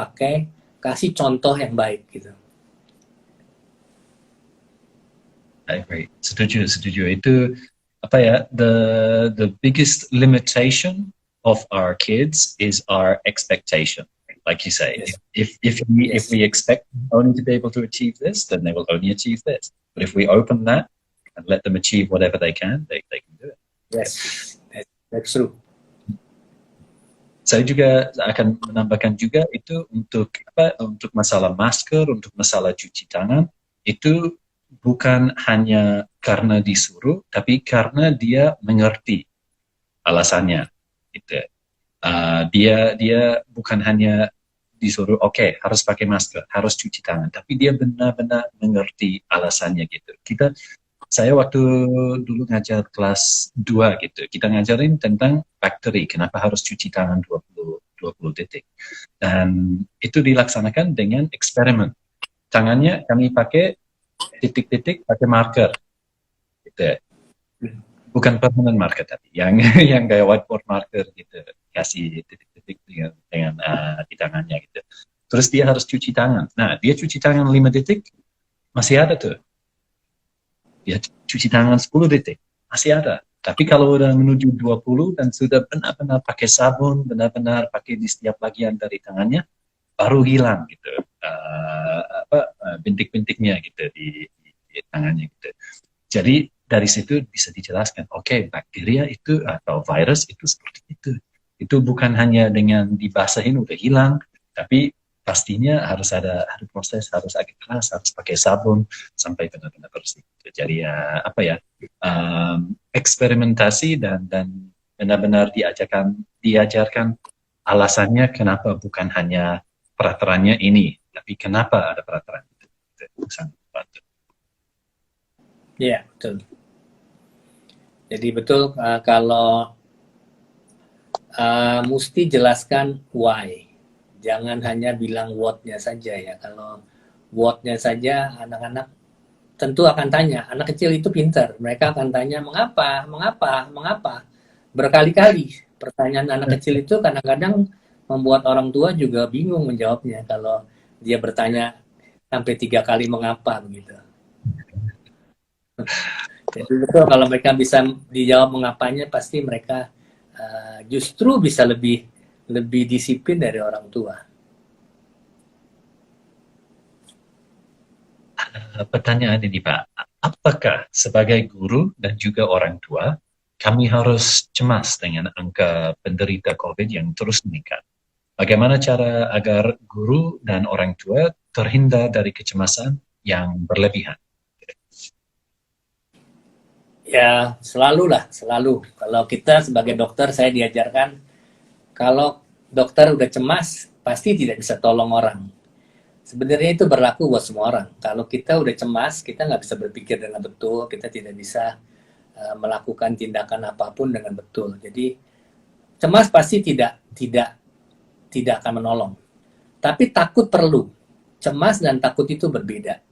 kasih contoh yang baik gitu. I agree. Setuju. Itu the biggest limitation of our kids is our expectation. Like you say, yes. if we expect only to be able to achieve this, then they will only achieve this. But if we open that and let them achieve whatever they can do it. Yes, that's true. Saya juga akan menambahkan juga itu untuk masalah masker, untuk masalah cuci tangan, itu bukan hanya karena disuruh, tapi karena dia mengerti alasannya. Gitu. Dia bukan hanya disuruh, harus pakai masker, harus cuci tangan, tapi dia benar-benar mengerti alasannya gitu. Saya waktu dulu ngajar kelas 2 gitu, kita ngajarin tentang bakteri, kenapa harus cuci tangan 20 20 detik. Dan itu dilaksanakan dengan eksperimen. Tangannya kami pakai titik-titik, pakai marker. Gitu. Bukan permanent marker tapi yang kayak whiteboard marker gitu, kasih titik-titik dengan di tangannya gitu. Terus dia harus cuci tangan. Nah, dia cuci tangan 5 detik, masih ada tuh. Dia cuci tangan 10 detik, masih ada. Tapi kalau udah menuju 20 dan sudah benar-benar pakai sabun, benar-benar pakai di setiap bagian dari tangannya, baru hilang gitu bintik-bintiknya gitu di tangannya gitu. Jadi dari situ bisa dijelaskan, oke, bakteria itu atau virus itu seperti itu. Itu bukan hanya dengan dibasahin udah hilang, tapi pastinya harus ada proses, harus agak keras, harus pakai sabun sampai benar-benar bersih. Jadi eksperimentasi dan benar-benar diajarkan alasannya kenapa bukan hanya peraturannya ini, tapi kenapa ada peraturan itu. Itu sangat membantu. Iya, betul. Jadi betul kalau mesti jelaskan why. Jangan hanya bilang what-nya saja ya. Kalau what-nya saja anak-anak tentu akan tanya. Anak kecil itu pintar. Mereka akan tanya mengapa, mengapa, mengapa. Berkali-kali. Pertanyaan anak kecil itu kadang-kadang membuat orang tua juga bingung menjawabnya. Kalau dia bertanya sampai 3 kali mengapa begitu. Jadi betul kalau mereka bisa dijawab mengapanya, pasti mereka justru bisa lebih disiplin dari orang tua. Pertanyaan ini Pak, apakah sebagai guru dan juga orang tua kami harus cemas dengan angka penderita COVID yang terus meningkat? Bagaimana cara agar guru dan orang tua terhindar dari kecemasan yang berlebihan? Ya, selalu. Kalau kita sebagai dokter, saya diajarkan kalau dokter udah cemas, pasti tidak bisa tolong orang. Sebenarnya itu berlaku buat semua orang. Kalau kita udah cemas, kita nggak bisa berpikir dengan betul, kita tidak bisa melakukan tindakan apapun dengan betul. Jadi cemas pasti tidak akan menolong. Tapi takut perlu. Cemas dan takut itu berbeda.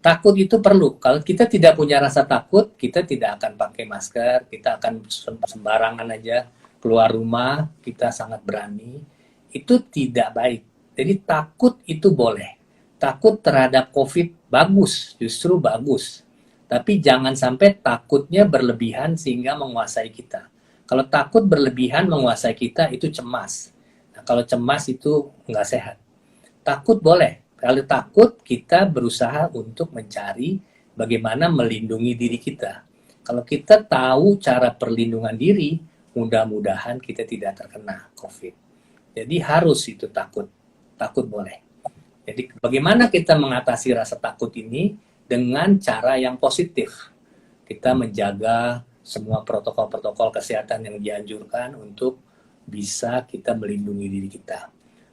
Takut itu perlu. Kalau kita tidak punya rasa takut, kita tidak akan pakai masker, kita akan sembarangan aja keluar rumah, kita sangat berani. Itu tidak baik. Jadi takut itu boleh. Takut terhadap COVID bagus, justru bagus. Tapi jangan sampai takutnya berlebihan sehingga menguasai kita. Kalau takut berlebihan menguasai kita, itu cemas. Nah, kalau cemas itu nggak sehat. Takut boleh. Kalau takut, kita berusaha untuk mencari bagaimana melindungi diri kita. Kalau kita tahu cara perlindungan diri, mudah-mudahan kita tidak terkena COVID. Jadi harus itu takut. Takut boleh. Jadi bagaimana kita mengatasi rasa takut ini dengan cara yang positif. Kita menjaga semua protokol-protokol kesehatan yang dianjurkan untuk bisa kita melindungi diri kita.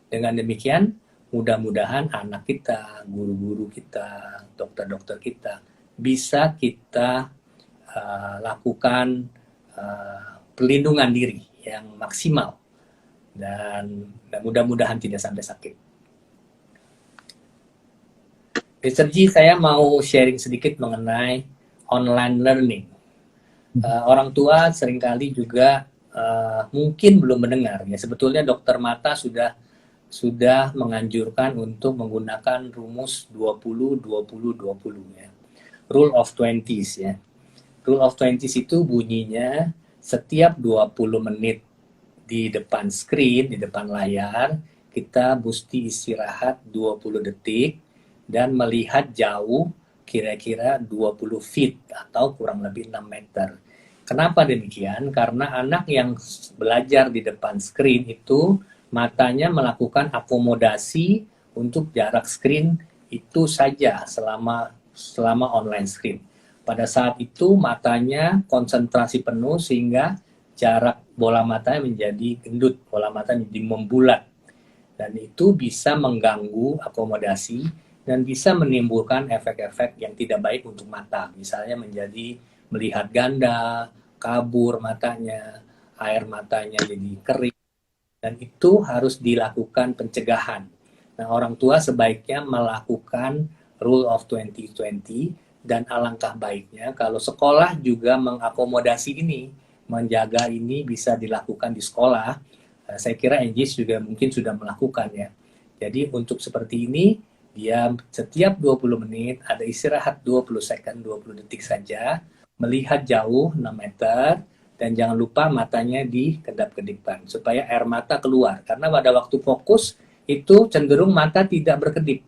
Dengan demikian, mudah-mudahan anak kita, guru-guru kita, dokter-dokter kita bisa kita lakukan perlindungan diri yang maksimal dan mudah-mudahan tidak sampai sakit. Mr. G, saya mau sharing sedikit mengenai online learning. Orang tua seringkali juga mungkin belum mendengar. Ya, sebetulnya dokter mata sudah menganjurkan untuk menggunakan rumus 20-20-20 ya. Rule of 20s ya. Rule of 20s itu bunyinya setiap 20 menit di depan screen, di depan layar, kita mesti istirahat 20 detik dan melihat jauh kira-kira 20 feet atau kurang lebih 6 meter. Kenapa demikian? Karena anak yang belajar di depan screen itu matanya melakukan akomodasi untuk jarak screen itu saja selama online screen. Pada saat itu matanya konsentrasi penuh sehingga jarak bola matanya menjadi gendut, bola mata menjadi membulat. Dan itu bisa mengganggu akomodasi dan bisa menimbulkan efek-efek yang tidak baik untuk mata. Misalnya menjadi melihat ganda, kabur matanya, air matanya jadi kering. dan itu harus dilakukan pencegahan. Nah, orang tua sebaiknya melakukan rule of 2020, dan alangkah baiknya kalau sekolah juga mengakomodasi ini, menjaga ini bisa dilakukan di sekolah. Saya kira NGIS juga mungkin sudah melakukan ya. Jadi untuk seperti ini, dia setiap 20 menit ada istirahat 20 second, 20 detik saja, melihat jauh 6 meter, dan jangan lupa matanya dikedap-kedipkan supaya air mata keluar. Karena pada waktu fokus itu cenderung mata tidak berkedip.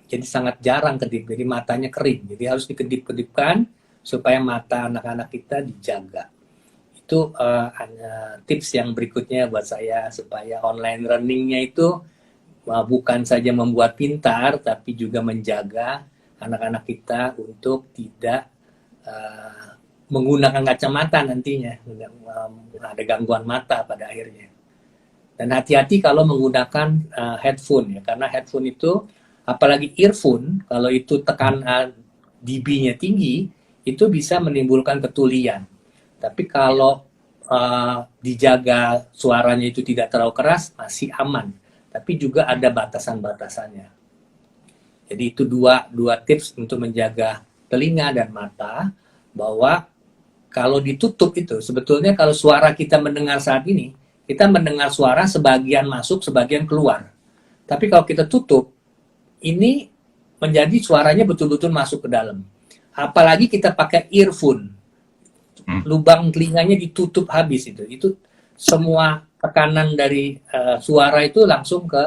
Jadi sangat jarang kedip, jadi matanya kering. Jadi harus dikedip-kedipkan supaya mata anak-anak kita dijaga. Itu tips yang berikutnya buat saya supaya online learning-nya itu bukan saja membuat pintar, tapi juga menjaga anak-anak kita untuk tidak menggunakan kacamata nantinya, ada gangguan mata pada akhirnya. Dan hati-hati kalau menggunakan headphone ya, karena headphone itu, apalagi earphone, kalau itu tekanan dB-nya tinggi, itu bisa menimbulkan ketulian. Tapi kalau dijaga suaranya itu tidak terlalu keras, masih aman. Tapi juga ada batasan-batasannya. Jadi itu dua tips untuk menjaga telinga dan mata, bahwa kalau ditutup itu, sebetulnya kalau suara kita mendengar saat ini, kita mendengar suara sebagian masuk, sebagian keluar. Tapi kalau kita tutup, ini menjadi suaranya betul-betul masuk ke dalam. Apalagi kita pakai earphone, lubang telinganya ditutup habis itu semua tekanan dari suara itu langsung ke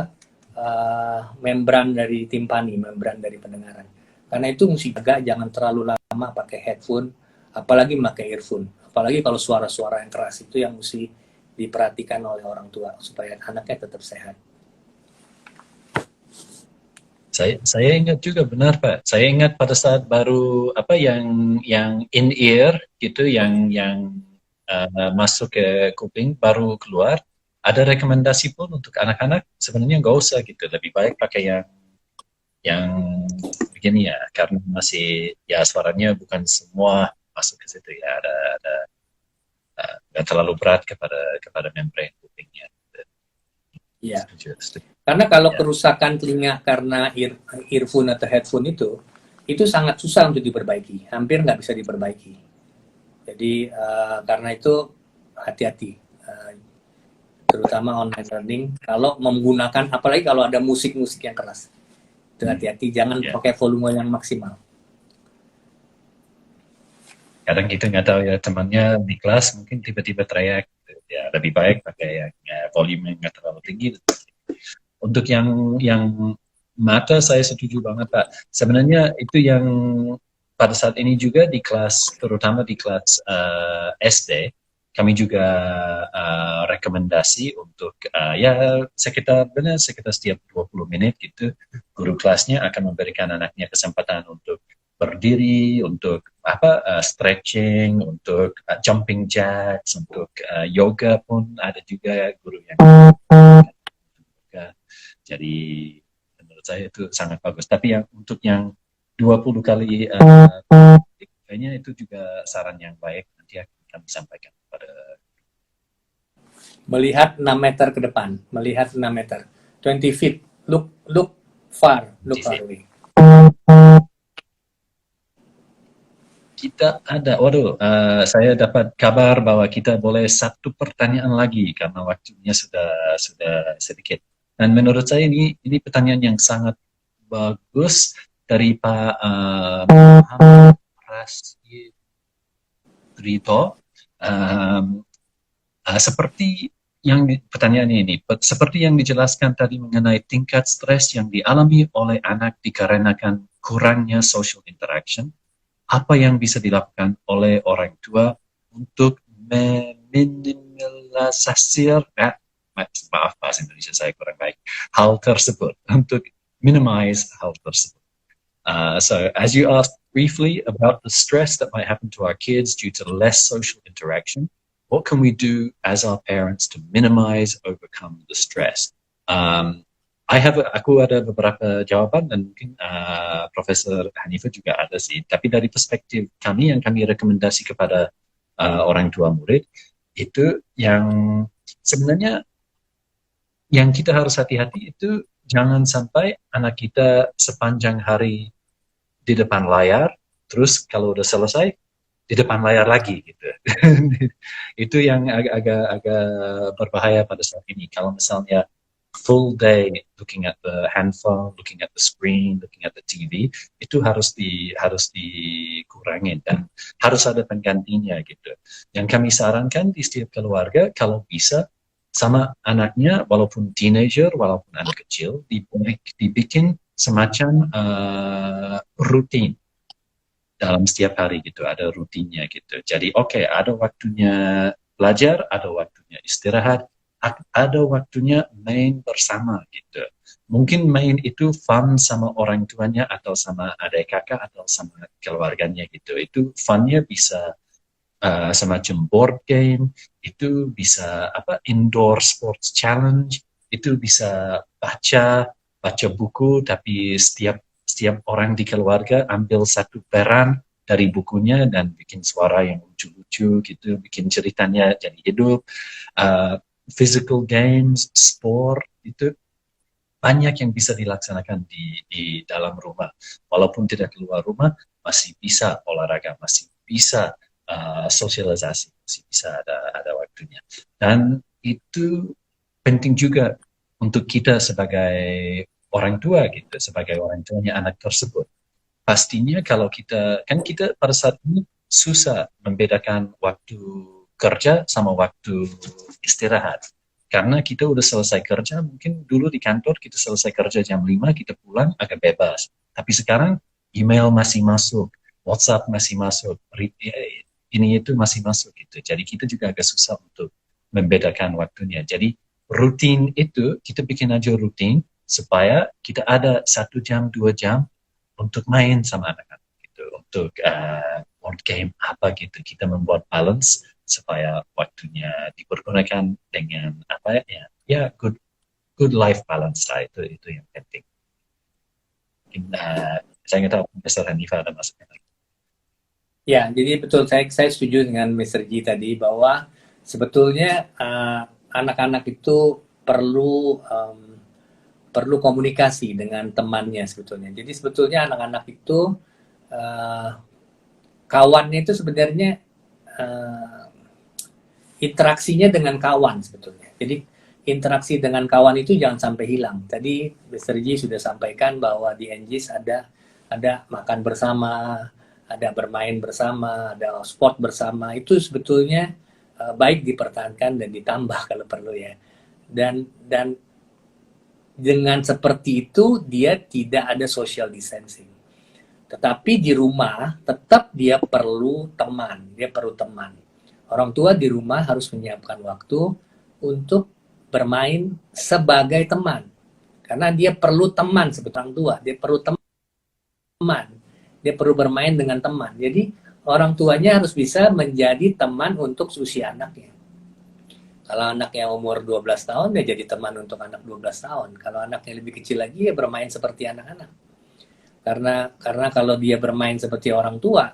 membran dari timpani, membran dari pendengaran. Karena itu mesti jaga, jangan terlalu lama pakai headphone, apalagi pakai earphone. Apalagi kalau suara-suara yang keras itu yang mesti diperhatikan oleh orang tua supaya anaknya tetap sehat. Saya ingat juga, benar Pak. Saya ingat pada saat baru yang in ear gitu, yang masuk ke kuping baru keluar, ada rekomendasi pun untuk anak-anak sebenarnya nggak usah gitu, lebih baik pakai yang begini ya, karena masih ya suaranya bukan semua masuk ke situ ya, ada nggak terlalu berat kepada membran kupingnya. Iya. Setuju. Karena kalau kerusakan telinga karena earphone atau headphone itu sangat susah untuk diperbaiki, hampir nggak bisa diperbaiki. Jadi karena itu hati-hati, terutama online learning. Kalau menggunakan, apalagi kalau ada musik-musik yang keras, itu hati-hati, jangan pakai volume yang maksimal. Kadang kita nggak tahu ya, temannya di kelas mungkin tiba-tiba teriak, ya lebih baik pakai yang volume yang nggak terlalu tinggi. Untuk yang mata saya setuju banget Pak. Sebenarnya itu yang pada saat ini juga di kelas, terutama di kelas SD, kami juga rekomendasi untuk ya sekitar setiap 20 menit gitu, guru kelasnya akan memberikan anaknya kesempatan untuk berdiri, untuk stretching, untuk jumping jacks, untuk yoga pun ada juga guru yang yoga. Jadi menurut saya itu sangat bagus. Tapi untuk yang 20 kali kayaknya itu juga saran yang baik, nanti akan kami sampaikan kepada. Melihat 6 meter ke depan, melihat 6 meter, 20 feet, look far away. Kita ada, saya dapat kabar bahwa kita boleh satu pertanyaan lagi karena waktunya sudah sedikit. Dan menurut saya ini pertanyaan yang sangat bagus dari Pak Muhammad Rasito. Seperti yang pertanyaan ini, seperti yang dijelaskan tadi mengenai tingkat stres yang dialami oleh anak dikarenakan kurangnya social interaction, apa yang bisa dilakukan oleh orang tua untuk meminimalisir, maaf bahasa Indonesia saya kurang baik, hal tersebut, untuk minimize hal tersebut. So as you asked briefly about the stress that might happen to our kids due to less social interaction, what can we do as our parents to minimize, overcome the stress? Aku ada beberapa jawaban dan mungkin Profesor Hanifah juga ada sih. Tapi dari perspektif kami yang kami rekomendasi kepada orang tua murid, itu yang sebenarnya yang kita harus hati-hati itu jangan sampai anak kita sepanjang hari di depan layar, terus kalau udah selesai di depan layar lagi gitu. Itu yang agak berbahaya pada saat ini. Kalau misalnya full day looking at the handphone, looking at the screen, looking at the TV, itu harus dikurangin dan harus ada penggantinya gitu. Yang kami sarankan di setiap keluarga kalau bisa sama anaknya, walaupun teenager, walaupun anak kecil, dibikin semacam rutin dalam setiap hari gitu, ada rutinnya gitu. Jadi ada waktunya belajar, ada waktunya istirahat, ada waktunya main bersama gitu. Mungkin main itu fun sama orang tuanya atau sama adik kakak atau sama keluarganya gitu. Itu funnya bisa semacam board game, itu bisa indoor sports challenge, itu bisa baca buku, tapi setiap orang di keluarga ambil satu peran dari bukunya dan bikin suara yang lucu-lucu gitu, bikin ceritanya jadi hidup. Physical games, sport, itu banyak yang bisa dilaksanakan di dalam rumah. Walaupun tidak keluar rumah, masih bisa olahraga, masih bisa sosialisasi, masih bisa ada waktunya. Dan itu penting juga untuk kita sebagai orang tua gitu, sebagai orang tuanya anak tersebut. Pastinya kalau kita pada saat ini susah membedakan waktu kerja sama waktu istirahat. Karena kita udah selesai kerja, mungkin dulu di kantor kita selesai kerja jam 5, kita pulang agak bebas. Tapi sekarang email masih masuk, WhatsApp masih masuk, ini itu masih masuk gitu. Jadi kita juga agak susah untuk membedakan waktunya. Jadi rutin itu kita bikin aja rutin supaya kita ada 1 jam, 2 jam untuk main sama anak-anak gitu, untuk board game apa gitu. Kita membuat balance supaya waktunya dipergunakan dengan good life balance lah, itu yang penting. Saya nggak tahu Mr. Hanifah ada maksudnya. Ya, jadi betul, saya setuju dengan Mr. G tadi bahwa sebetulnya anak-anak itu perlu komunikasi dengan temannya sebetulnya. Jadi sebetulnya anak-anak itu kawannya itu sebenarnya interaksinya dengan kawan sebetulnya. Jadi interaksi dengan kawan itu jangan sampai hilang. Tadi Mr. G sudah sampaikan bahwa di NGIS ada makan bersama, ada bermain bersama, ada sport bersama. Itu sebetulnya baik dipertahankan dan ditambah kalau perlu ya. Dan dengan seperti itu dia tidak ada social distancing. Tetapi di rumah tetap dia perlu teman, Orang tua di rumah harus menyiapkan waktu untuk bermain sebagai teman. Karena dia perlu teman seperti orang tua, dia perlu teman. Dia perlu bermain dengan teman. Jadi orang tuanya harus bisa menjadi teman untuk usia anaknya. Kalau anaknya umur 12 tahun, dia jadi teman untuk anak 12 tahun. Kalau anaknya lebih kecil lagi, ya bermain seperti anak-anak. Karena kalau dia bermain seperti orang tua,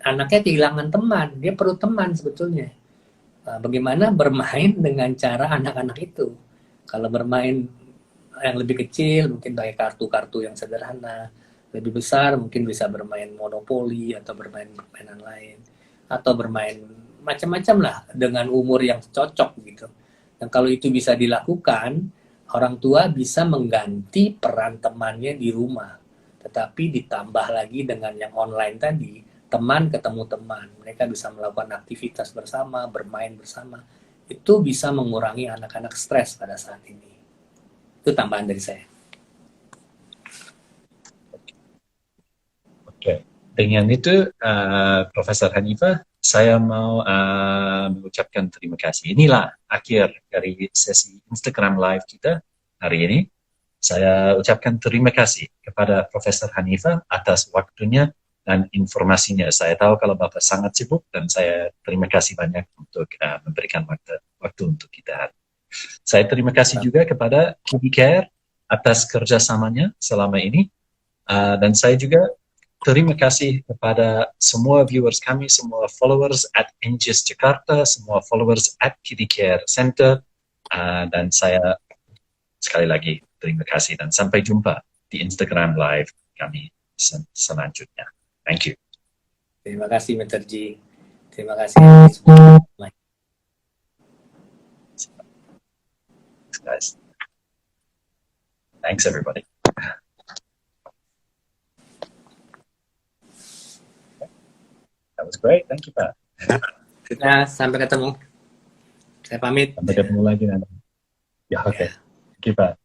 anaknya kehilangan teman. Dia perlu teman sebetulnya. Nah, bagaimana bermain dengan cara anak-anak itu? Kalau bermain yang lebih kecil, mungkin pakai kartu-kartu yang sederhana. Lebih besar, mungkin bisa bermain monopoli atau bermain permainan lain. Atau bermain macam-macam lah dengan umur yang cocok gitu. Dan kalau itu bisa dilakukan, orang tua bisa mengganti peran temannya di rumah. Tetapi ditambah lagi dengan yang online tadi, teman ketemu teman. Mereka bisa melakukan aktivitas bersama, bermain bersama. Itu bisa mengurangi anak-anak stres pada saat ini. Itu tambahan dari saya. Oke. Dengan itu, Profesor Hanifah, saya mau mengucapkan terima kasih. Inilah akhir dari sesi Instagram Live kita hari ini. Saya ucapkan terima kasih kepada Profesor Hanifah atas waktunya dan informasinya. Saya tahu kalau Bapak sangat sibuk dan saya terima kasih banyak untuk memberikan waktu untuk kita. Saya terima kasih juga kepada KidiCare atas kerjasamanya selama ini. Dan saya juga terima kasih kepada semua viewers kami, semua followers at NGIS Jakarta, semua followers at KidiCare Center. Dan saya sekali lagi terima kasih dan sampai jumpa di Instagram Live kami selanjutnya. Thank you. Terima kasih Mr. G. Terima kasih semua. Thanks, guys. Thanks, everybody. That was great. Thank you, Pak. Kita sampai ketemu. Saya pamit. Sampai ketemu lagi nanti. Ya, oke. Thank you, Pak.